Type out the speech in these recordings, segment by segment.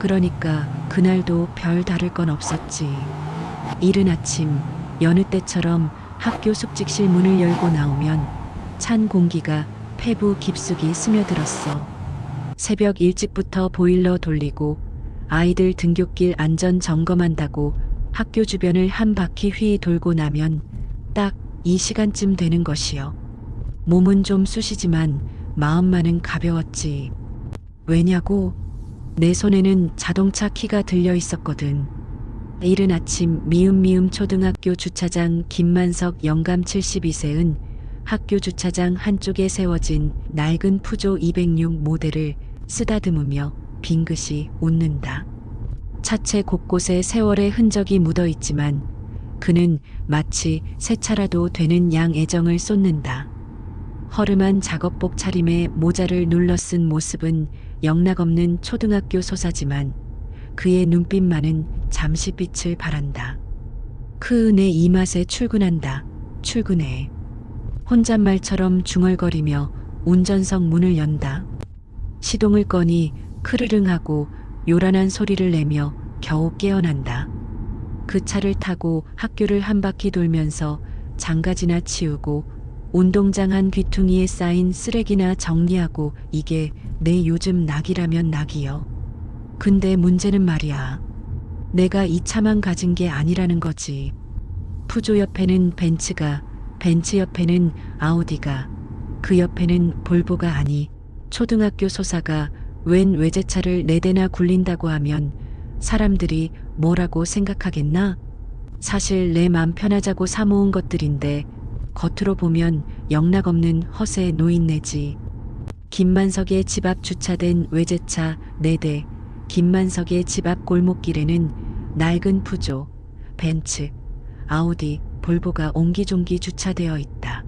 그러니까 그날도 별 다를 건 없었지. 이른 아침 여느 때처럼 학교 숙직실 문을 열고 나오면 찬 공기가 폐부 깊숙이 스며들었어. 새벽 일찍부터 보일러 돌리고 아이들 등굣길 안전 점검한다고 학교 주변을 한 바퀴 휘 돌고 나면 딱 이 시간쯤 되는 것이요. 몸은 좀 쑤시지만 마음만은 가벼웠지. 왜냐고? 내 손에는 자동차 키가 들려 있었거든. 이른 아침 미음미음 초등학교 주차장 김만석 영감 72세은 학교 주차장 한쪽에 세워진 낡은 푸조 206 모델을 쓰다듬으며 빙긋이 웃는다. 차체 곳곳에 세월의 흔적이 묻어 있지만 그는 마치 새 차라도 되는 양 애정을 쏟는다. 허름한 작업복 차림에 모자를 눌러 쓴 모습은 영락없는 초등학교 소사지만 그의 눈빛만은 잠시 빛을 발한다. 내 이맛에 출근한다. 출근해. 혼잣말처럼 중얼거리며 운전석 문을 연다. 시동을 꺼니 크르릉하고 요란한 소리를 내며 겨우 깨어난다. 그 차를 타고 학교를 한 바퀴 돌면서 장가지나 치우고 운동장 한 귀퉁이에 쌓인 쓰레기나 정리하고 이게 내 요즘 낙이라면 낙이여. 근데 문제는 말이야. 내가 이 차만 가진 게 아니라는 거지. 푸조 옆에는 벤츠가, 벤츠 옆에는 아우디가, 그 옆에는 볼보가 아니 초등학교 소사가 웬 외제차를 4대나 굴린다고 하면 사람들이 뭐라고 생각하겠나? 사실 내 맘 편하자고 사모은 것들인데 겉으로 보면 영락없는 허세 노인네지. 김만석의 집 앞 주차된 외제차 4대, 김만석의 집 앞 골목길에는 낡은 푸조, 벤츠, 아우디, 볼보가 옹기종기 주차되어 있다.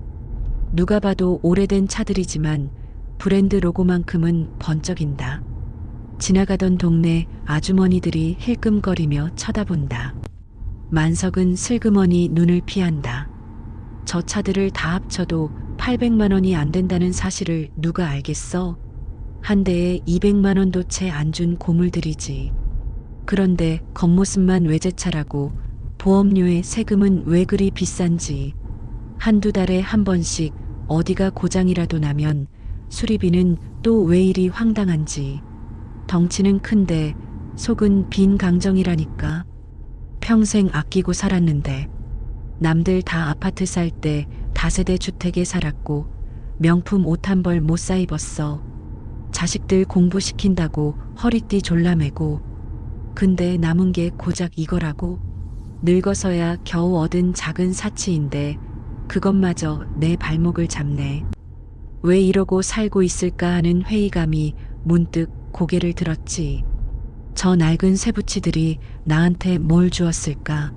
누가 봐도 오래된 차들이지만 브랜드 로고만큼은 번쩍인다. 지나가던 동네 아주머니들이 힐끔거리며 쳐다본다. 만석은 슬그머니 눈을 피한다. 저 차들을 다 합쳐도 800만 원이 안 된다는 사실을 누가 알겠어? 한 대에 200만 원도 채 안 준 고물들이지. 그런데 겉모습만 외제차라고 보험료에 세금은 왜 그리 비싼지. 한두 달에 한 번씩 어디가 고장이라도 나면 수리비는 또 왜 이리 황당한지. 덩치는 큰데 속은 빈 강정이라니까. 평생 아끼고 살았는데 남들 다 아파트 살 때 다세대 주택에 살았고 명품 옷 한 벌 못 사 입었어. 자식들 공부시킨다고 허리띠 졸라매고. 근데 남은 게 고작 이거라고. 늙어서야 겨우 얻은 작은 사치인데 그것마저 내 발목을 잡네. 왜 이러고 살고 있을까 하는 회의감이 문득 고개를 들었지. 저 낡은 쇠붙이들이 나한테 뭘 주었을까?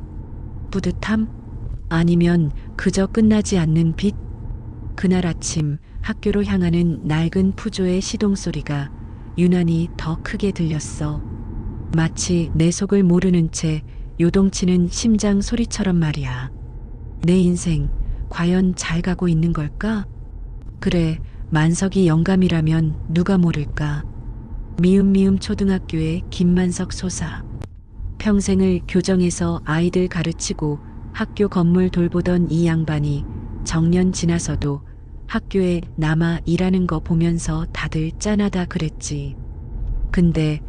뿌듯함? 아니면 그저 끝나지 않는 빚? 그날 아침 학교로 향하는 낡은 푸조의 시동소리가 유난히 더 크게 들렸어. 마치 내 속을 모르는 채 요동치는 심장 소리처럼 말이야. 내 인생 과연 잘 가고 있는 걸까? 그래, 만석이 영감이라면 누가 모를까. 미음미음 초등학교의 김만석 소사. 평생을 교정에서 아이들 가르치고 학교 건물 돌보던 이 양반이 정년 지나서도 학교에 남아 일하는 거 보면서 다들 짠하다 그랬지. 근데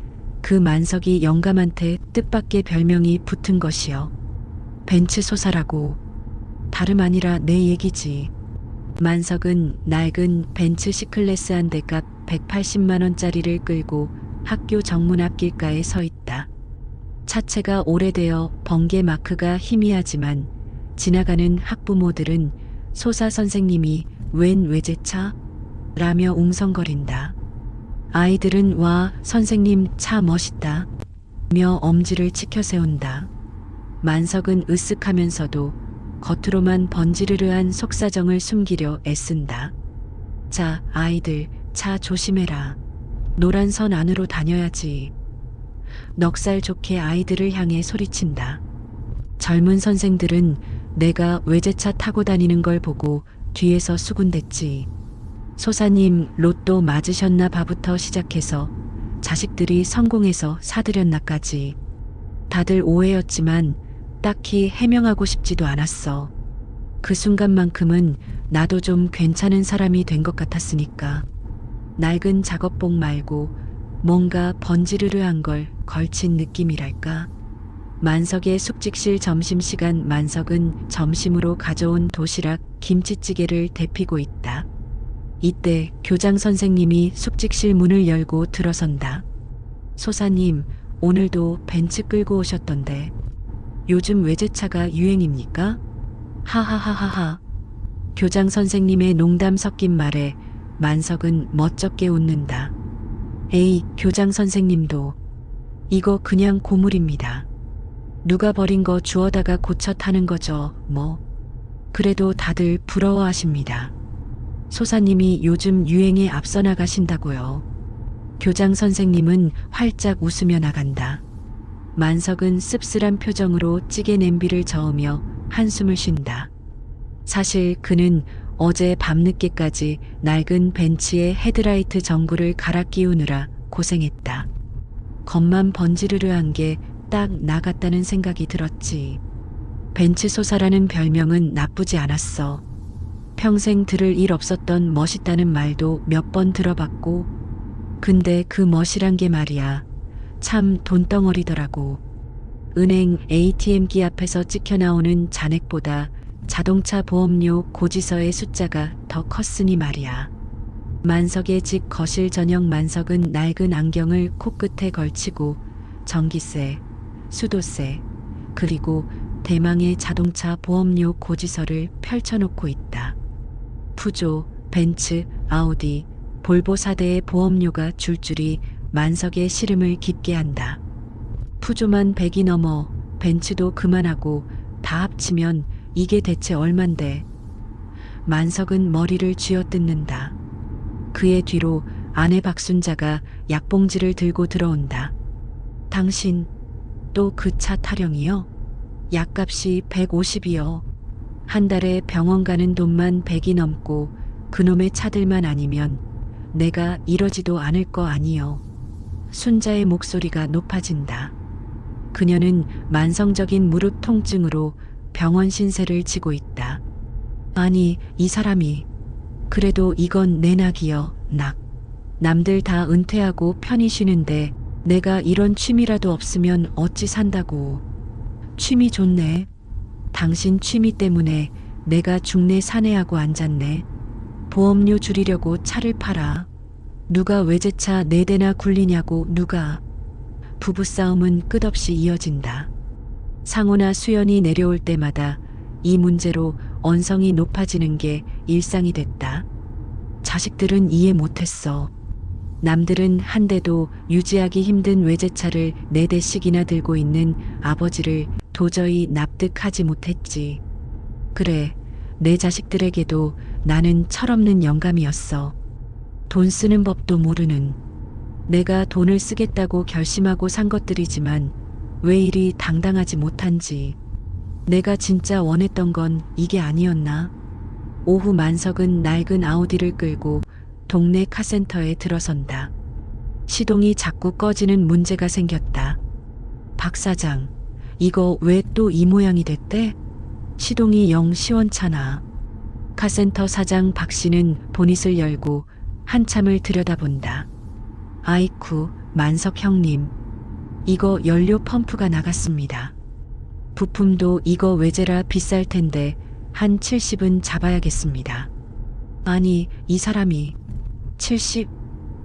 그 만석이 영감한테 뜻밖의 별명이 붙은 것이여. 벤츠 소사라고. 다름 아니라 내 얘기지. 만석은 낡은 벤츠 C클래스 한 대값 180만 원짜리를 끌고 학교 정문 앞길가에 서 있다. 차체가 오래되어 번개 마크가 희미하지만 지나가는 학부모들은 소사 선생님이 웬 외제차? 라며 웅성거린다. 아이들은 와 선생님 차 멋있다 며 엄지를 치켜 세운다. 만석은 으쓱하면서도 겉으로만 번지르르한 속사정을 숨기려 애쓴다. 자, 아이들 차 조심해라. 노란 선 안으로 다녀야지. 넉살 좋게 아이들을 향해 소리친다. 젊은 선생들은 내가 외제차 타고 다니는 걸 보고 뒤에서 수군댔지. 소사님 로또 맞으셨나 봐부터 시작해서 자식들이 성공해서 사들였나까지. 다들 오해였지만 딱히 해명하고 싶지도 않았어. 그 순간만큼은 나도 좀 괜찮은 사람이 된 것 같았으니까. 낡은 작업복 말고 뭔가 번지르르한 걸 걸친 느낌이랄까. 만석의 숙직실 점심시간. 만석은 점심으로 가져온 도시락, 김치찌개를 데피고 있다. 이때 교장 선생님이 숙직실 문을 열고 들어선다. 소사님, 오늘도 벤츠 끌고 오셨던데 요즘 외제차가 유행입니까? 하하하하하. 교장 선생님의 농담 섞인 말에 만석은 멋쩍게 웃는다. 에이, 교장 선생님도. 이거 그냥 고물입니다. 누가 버린 거 주워다가 고쳐 타는 거죠, 뭐. 그래도 다들 부러워하십니다. 소사님이 요즘 유행에 앞서 나가신다고요. 교장 선생님은 활짝 웃으며 나간다. 만석은 씁쓸한 표정으로 찌개 냄비를 저으며 한숨을 쉰다. 사실 그는 어제 밤늦게까지 낡은 벤츠의 헤드라이트 전구를 갈아 끼우느라 고생했다. 겉만 번지르르한 게 딱 나갔다는 생각이 들었지. 벤츠 소사라는 별명은 나쁘지 않았어. 평생 들을 일 없었던 멋있다는 말도 몇 번 들어봤고, 근데 그 멋이란 게 말이야, 참 돈덩어리더라고. 은행 ATM기 앞에서 찍혀 나오는 잔액보다 자동차 보험료 고지서의 숫자가 더 컸으니 말이야. 만석의 집 거실 저녁. 만석은 낡은 안경을 코끝에 걸치고 전기세, 수도세, 그리고 대망의 자동차 보험료 고지서를 펼쳐놓고 있다. 푸조, 벤츠, 아우디, 볼보 4대의 보험료가 줄줄이 만석의 시름을 깊게 한다. 푸조만 100이 넘어, 벤츠도 그만하고 다 합치면 이게 대체 얼만데. 만석은 머리를 쥐어뜯는다. 그의 뒤로 아내 박순자가 약봉지를 들고 들어온다. 당신 또 그 차 타령이요? 약값이 150이요. 한 달에 병원 가는 돈만 100이 넘고 그놈의 차들만 아니면 내가 이러지도 않을 거 아니요. 순자의 목소리가 높아진다. 그녀는 만성적인 무릎 통증으로 병원 신세를 지고 있다. 아니, 이 사람이. 그래도 이건 내 낙이여, 낙. 남들 다 은퇴하고 편히 쉬는데 내가 이런 취미라도 없으면 어찌 산다고. 취미 좋네. 당신 취미 때문에 내가 죽네 사내하고 앉았네. 보험료 줄이려고 차를 팔아. 누가 외제차 4대나 굴리냐고. 누가. 부부싸움은 끝없이 이어진다. 상호나 수연이 내려올 때마다 이 문제로 언성이 높아지는 게 일상이 됐다. 자식들은 이해 못했어. 남들은 한 대도 유지하기 힘든 외제차를 4대씩이나 들고 있는 아버지를 도저히 납득하지 못했지. 그래, 내 자식들에게도 나는 철없는 영감이었어. 돈 쓰는 법도 모르는. 내가 돈을 쓰겠다고 결심하고 산 것들이지만 왜 이리 당당하지 못한지. 내가 진짜 원했던 건 이게 아니었나? 오후 만석은 낡은 아우디를 끌고 동네 카센터에 들어선다. 시동이 자꾸 꺼지는 문제가 생겼다. 박 사장, 이거 왜 또 이 모양이 됐대? 시동이 영 시원찮아. 카센터 사장 박 씨는 보닛을 열고 한참을 들여다본다. 아이쿠, 만석 형님. 이거 연료 펌프가 나갔습니다. 부품도 이거 외제라 비쌀 텐데 한 70은 잡아야겠습니다. 아니, 이 사람이 70?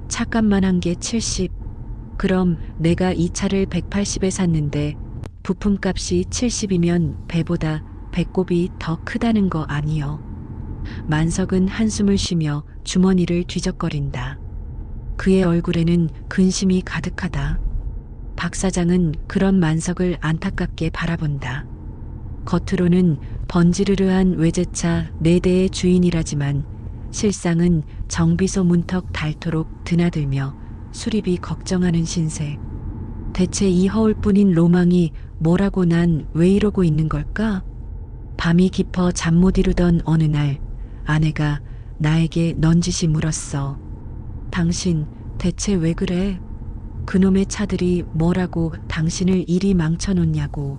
차값만 한 게 70. 그럼 내가 이 차를 180에 샀는데 부품값이 70이면 배보다 배꼽이 더 크다는 거 아니요. 만석은 한숨을 쉬며 주머니를 뒤적거린다. 그의 얼굴에는 근심이 가득하다. 박 사장은 그런 만석을 안타깝게 바라본다. 겉으로는 번지르르한 외제차 4대의 주인이라지만 실상은 정비소 문턱 닳도록 드나들며 수리비 걱정하는 신세. 대체 이 허울뿐인 로망이 뭐라고 난 왜 이러고 있는 걸까? 밤이 깊어 잠 못 이루던 어느 날 아내가 나에게 넌지시 물었어. 당신 대체 왜 그래? 그놈의 차들이 뭐라고 당신을 이리 망쳐놓냐고.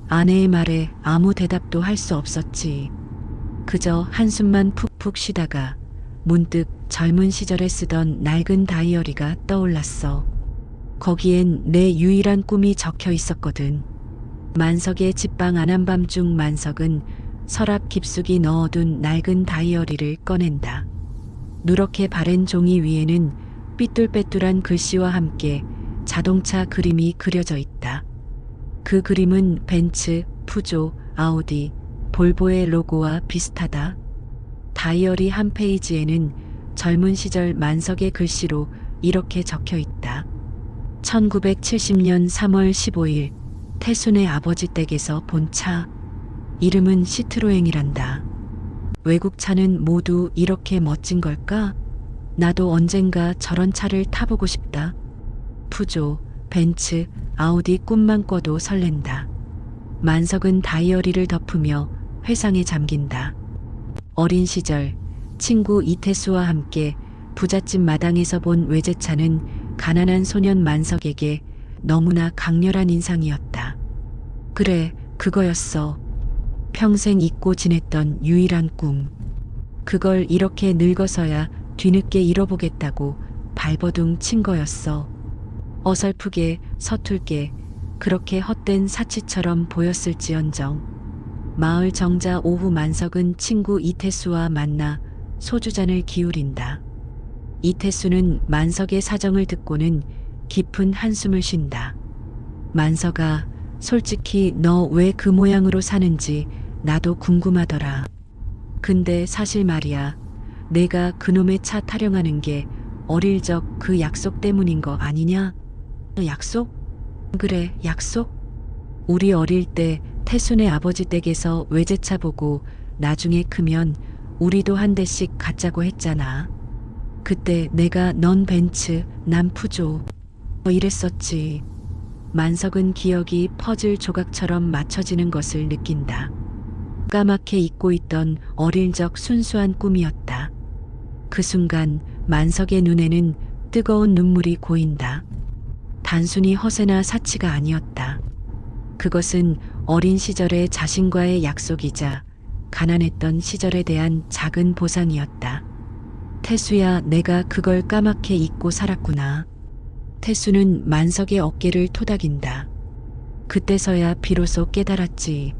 아내의 말에 아무 대답도 할 수 없었지. 그저 한숨만 푹푹 쉬다가 문득 젊은 시절에 쓰던 낡은 다이어리가 떠올랐어. 거기엔 내 유일한 꿈이 적혀 있었거든. 만석의 집방 안한밤중 만석은 서랍 깊숙이 넣어둔 낡은 다이어리를 꺼낸다. 누렇게 바랜 종이 위에는 삐뚤빼뚤한 글씨와 함께 자동차 그림이 그려져 있다. 그 그림은 벤츠, 푸조, 아우디, 볼보의 로고와 비슷하다. 다이어리 한 페이지에는 젊은 시절 만석의 글씨로 이렇게 적혀 있다. 1970년 3월 15일 태순의 아버지 댁에서 본 차. 이름은 시트로행이란다. 외국 차는 모두 이렇게 멋진 걸까? 나도 언젠가 저런 차를 타보고 싶다. 푸조, 벤츠, 아우디 꿈만 꿔도 설렌다. 만석은 다이어리를 덮으며 회상에 잠긴다. 어린 시절 친구 이태수와 함께 부잣집 마당에서 본 외제차는 가난한 소년 만석에게 너무나 강렬한 인상이었다. 그래, 그거였어. 평생 잊고 지냈던 유일한 꿈. 그걸 이렇게 늙어서야 뒤늦게 잃어보겠다고 발버둥 친 거였어. 어설프게, 서툴게, 그렇게 헛된 사치처럼 보였을지언정. 마을 정자 오후 만석은 친구 이태수와 만나 소주잔을 기울인다. 이태수는 만석의 사정을 듣고는 깊은 한숨을 쉰다. 만석아, 솔직히 너 왜 그 모양으로 사는지 나도 궁금하더라. 근데 사실 말이야, 내가 그놈의 차 타령하는 게 어릴 적 그 약속 때문인 거 아니냐? 약속? 그래, 약속? 우리 어릴 때 태순의 아버지 댁에서 외제차 보고 나중에 크면 우리도 한 대씩 갖자고 했잖아. 그때 내가 넌 벤츠, 난 푸조 이랬었지. 만석은 기억이 퍼즐 조각처럼 맞춰지는 것을 느낀다. 까맣게 잊고 있던 어릴 적 순수한 꿈이었다. 그 순간 만석의 눈에는 뜨거운 눈물이 고인다. 단순히 허세나 사치가 아니었다. 그것은 어린 시절의 자신과의 약속이자 가난했던 시절에 대한 작은 보상이었다. 태수야, 내가 그걸 까맣게 잊고 살았구나. 태수는 만석의 어깨를 토닥인다. 그때서야 비로소 깨달았지.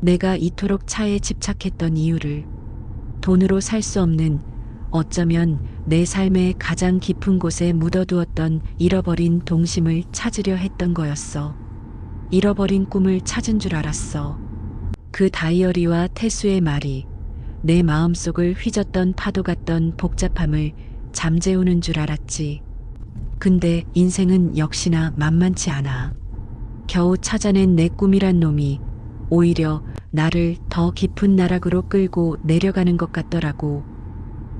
내가 이토록 차에 집착했던 이유를. 돈으로 살 수 없는, 어쩌면 내 삶의 가장 깊은 곳에 묻어두었던 잃어버린 동심을 찾으려 했던 거였어. 잃어버린 꿈을 찾은 줄 알았어. 그 다이어리와 태수의 말이 내 마음속을 휘젓던 파도 같던 복잡함을 잠재우는 줄 알았지. 근데 인생은 역시나 만만치 않아. 겨우 찾아낸 내 꿈이란 놈이 오히려 나를 더 깊은 나락으로 끌고 내려가는 것 같더라고.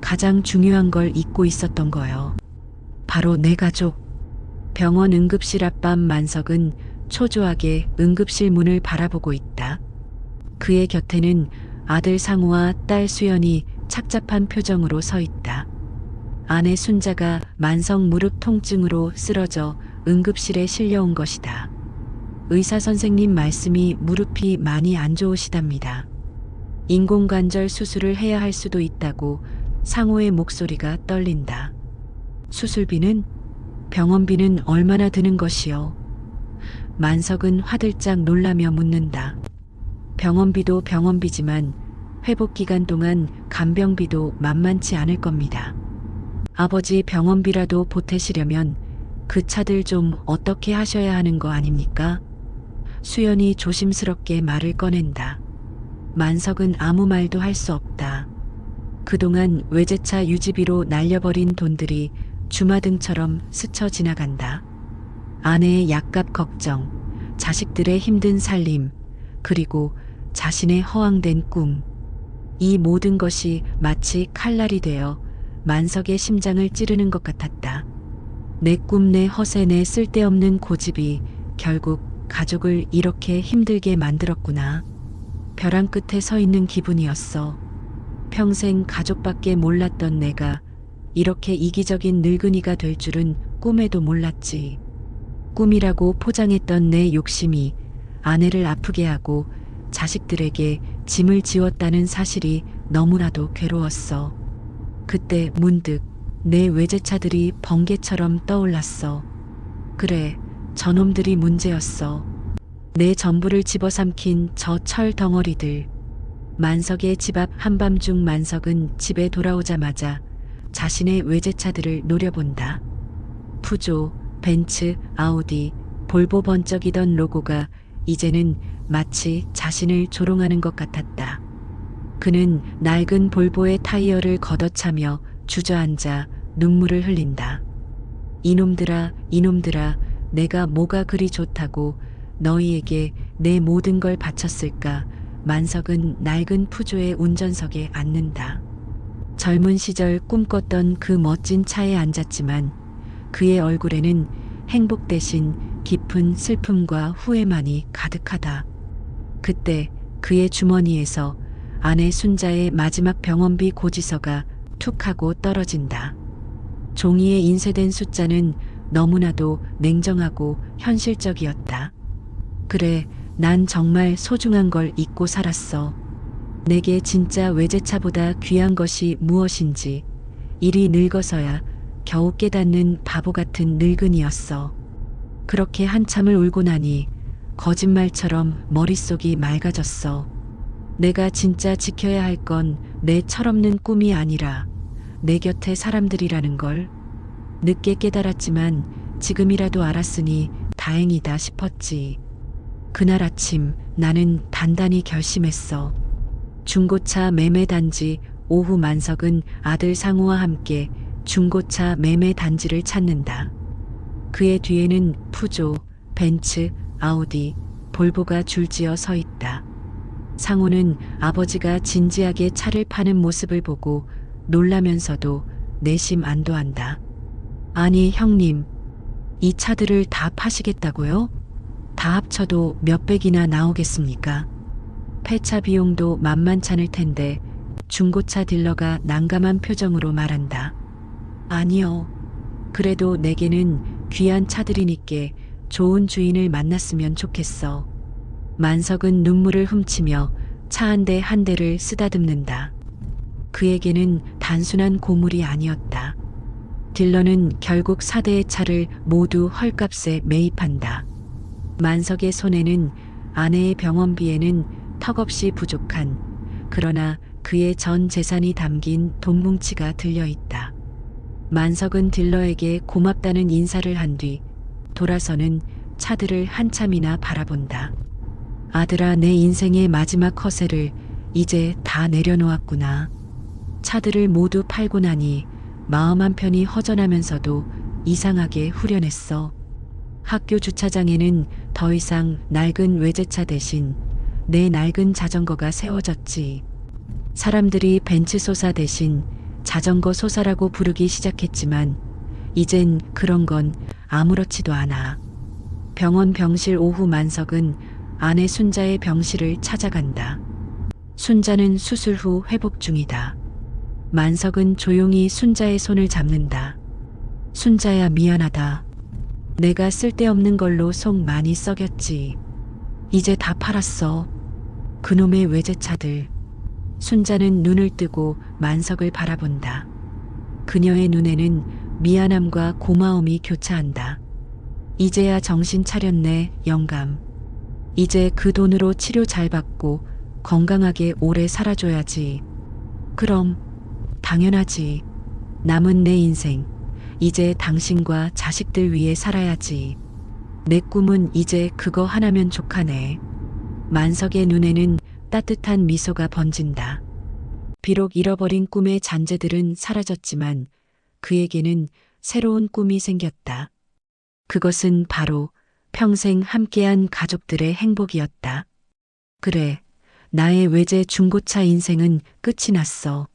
가장 중요한 걸 잊고 있었던 거요. 바로 내 가족. 병원 응급실 앞밤 만석은 초조하게 응급실 문을 바라보고 있다. 그의 곁에는 아들 상우와 딸 수연이 착잡한 표정으로 서 있다. 아내 순자가 만성 무릎 통증으로 쓰러져 응급실에 실려온 것이다. 의사 선생님 말씀이 무릎이 많이 안 좋으시답니다. 인공관절 수술을 해야 할 수도 있다고 상우의 목소리가 떨린다. 수술비는? 병원비는 얼마나 드는 것이요? 만석은 화들짝 놀라며 묻는다. 병원비도 병원비지만 회복 기간 동안 간병비도 만만치 않을 겁니다. 아버지 병원비라도 보태시려면 그 차들 좀 어떻게 하셔야 하는 거 아닙니까? 수연이 조심스럽게 말을 꺼낸다. 만석은 아무 말도 할 수 없다. 그동안 외제차 유지비로 날려버린 돈들이 주마등처럼 스쳐 지나간다. 아내의 약값 걱정, 자식들의 힘든 살림, 그리고 자신의 허황된 꿈. 이 모든 것이 마치 칼날이 되어 만석의 심장을 찌르는 것 같았다. 내 꿈, 내 허세, 내 쓸데없는 고집이 결국 가족을 이렇게 힘들게 만들었구나. 벼랑 끝에 서 있는 기분이었어. 평생 가족밖에 몰랐던 내가 이렇게 이기적인 늙은이가 될 줄은 꿈에도 몰랐지. 꿈이라고 포장했던 내 욕심이 아내를 아프게 하고 자식들에게 짐을 지웠다는 사실이 너무나도 괴로웠어. 그때 문득 내 외제차들이 번개처럼 떠올랐어. 그래, 저놈들이 문제였어. 내 전부를 집어삼킨 저 철 덩어리들. 만석의 집 앞 한밤중 만석은 집에 돌아오자마자 자신의 외제차들을 노려본다. 푸조, 벤츠, 아우디, 볼보 번쩍이던 로고가 이제는 마치 자신을 조롱하는 것 같았다. 그는 낡은 볼보의 타이어를 걷어차며 주저앉아 눈물을 흘린다. 이놈들아, 이놈들아, 내가 뭐가 그리 좋다고 너희에게 내 모든 걸 바쳤을까? 만석은 낡은 푸조의 운전석에 앉는다. 젊은 시절 꿈꿨던 그 멋진 차에 앉았지만 그의 얼굴에는 행복 대신 깊은 슬픔과 후회만이 가득하다. 그때 그의 주머니에서 아내 순자의 마지막 병원비 고지서가 툭 하고 떨어진다. 종이에 인쇄된 숫자는 너무나도 냉정하고 현실적이었다. 그래, 난 정말 소중한 걸 잊고 살았어. 내게 진짜 외제차보다 귀한 것이 무엇인지 이리 늙어서야 겨우 깨닫는 바보 같은 늙은이였어. 그렇게 한참을 울고 나니 거짓말처럼 머릿속이 맑아졌어. 내가 진짜 지켜야 할 건 내 철없는 꿈이 아니라 내 곁의 사람들이라는 걸. 늦게 깨달았지만 지금이라도 알았으니 다행이다 싶었지. 그날 아침 나는 단단히 결심했어. 중고차 매매 단지 오후 만석은 아들 상우와 함께 중고차 매매 단지를 찾는다. 그의 뒤에는 푸조, 벤츠, 아우디, 볼보가 줄지어 서 있다. 상우는 아버지가 진지하게 차를 파는 모습을 보고 놀라면서도 내심 안도한다. 아니 형님, 이 차들을 다 파시겠다고요? 다 합쳐도 몇백이나 나오겠습니까? 폐차 비용도 만만찮을 텐데 중고차 딜러가 난감한 표정으로 말한다. 아니요. 그래도 내게는 귀한 차들이니께 좋은 주인을 만났으면 좋겠어. 만석은 눈물을 훔치며 차 한 대 한 대를 쓰다듬는다. 그에게는 단순한 고물이 아니었다. 딜러는 결국 4대의 차를 모두 헐값에 매입한다. 만석의 손에는 아내의 병원비에는 턱없이 부족한, 그러나 그의 전 재산이 담긴 돈뭉치가 들려있다. 만석은 딜러에게 고맙다는 인사를 한 뒤 돌아서는 차들을 한참이나 바라본다. 아들아, 내 인생의 마지막 허세를 이제 다 내려놓았구나. 차들을 모두 팔고 나니 마음 한편이 허전하면서도 이상하게 후련했어. 학교 주차장에는 더 이상 낡은 외제차 대신 내 낡은 자전거가 세워졌지. 사람들이 벤츠 소사 대신 자전거 소사라고 부르기 시작했지만 이젠 그런 건 아무렇지도 않아. 병원 병실 오후 만석은 아내 순자의 병실을 찾아간다. 순자는 수술 후 회복 중이다. 만석은 조용히 순자의 손을 잡는다. 순자야, 미안하다. 내가 쓸데없는 걸로 속 많이 썩였지. 이제 다 팔았어. 그놈의 외제차들. 순자는 눈을 뜨고 만석을 바라본다. 그녀의 눈에는 미안함과 고마움이 교차한다. 이제야 정신 차렸네, 영감. 이제 그 돈으로 치료 잘 받고 건강하게 오래 살아줘야지. 그럼, 당연하지. 남은 내 인생, 이제 당신과 자식들 위해 살아야지. 내 꿈은 이제 그거 하나면 족하네. 만석의 눈에는 따뜻한 미소가 번진다. 비록 잃어버린 꿈의 잔재들은 사라졌지만 그에게는 새로운 꿈이 생겼다. 그것은 바로 평생 함께한 가족들의 행복이었다. 그래, 나의 외제 중고차 인생은 끝이 났어.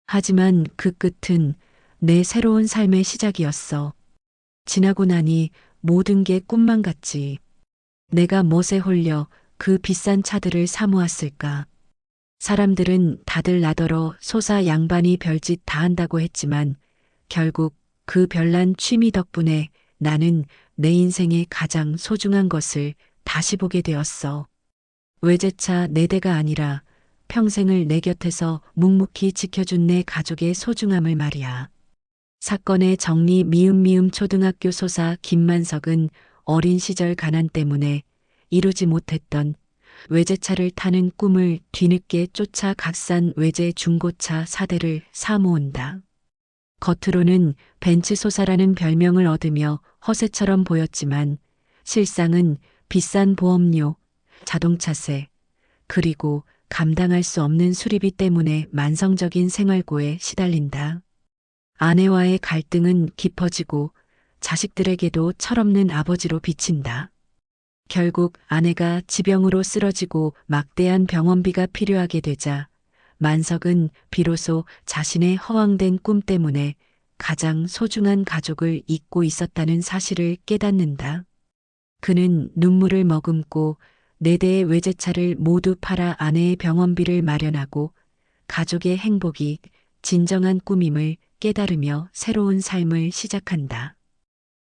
하지만 그 끝은 내 새로운 삶의 시작이었어. 지나고 나니 모든 게 꿈만 같지. 내가 멋에 홀려 그 비싼 차들을 사모았을까. 사람들은 다들 나더러 소사 양반이 별짓 다 한다고 했지만 결국 그 별난 취미 덕분에 나는 내 인생의 가장 소중한 것을 다시 보게 되었어. 외제차 4대가 아니라 평생을 내 곁에서 묵묵히 지켜준 내 가족의 소중함을 말이야. 사건의 정리 미음미음 초등학교 소사 김만석은 어린 시절 가난 때문에 이루지 못했던 외제차를 타는 꿈을 뒤늦게 쫓아 갓산 외제 중고차 4대를 사모은다. 겉으로는 벤츠 소사라는 별명을 얻으며 허세처럼 보였지만 실상은 비싼 보험료, 자동차세, 그리고 감당할 수 없는 수리비 때문에 만성적인 생활고에 시달린다. 아내와의 갈등은 깊어지고 자식들에게도 철없는 아버지로 비친다. 결국 아내가 지병으로 쓰러지고 막대한 병원비가 필요하게 되자 만석은 비로소 자신의 허황된 꿈 때문에 가장 소중한 가족을 잊고 있었다는 사실을 깨닫는다. 그는 눈물을 머금고 4대의 외제차를 모두 팔아 아내의 병원비를 마련하고 가족의 행복이 진정한 꿈임을 깨달으며 새로운 삶을 시작한다.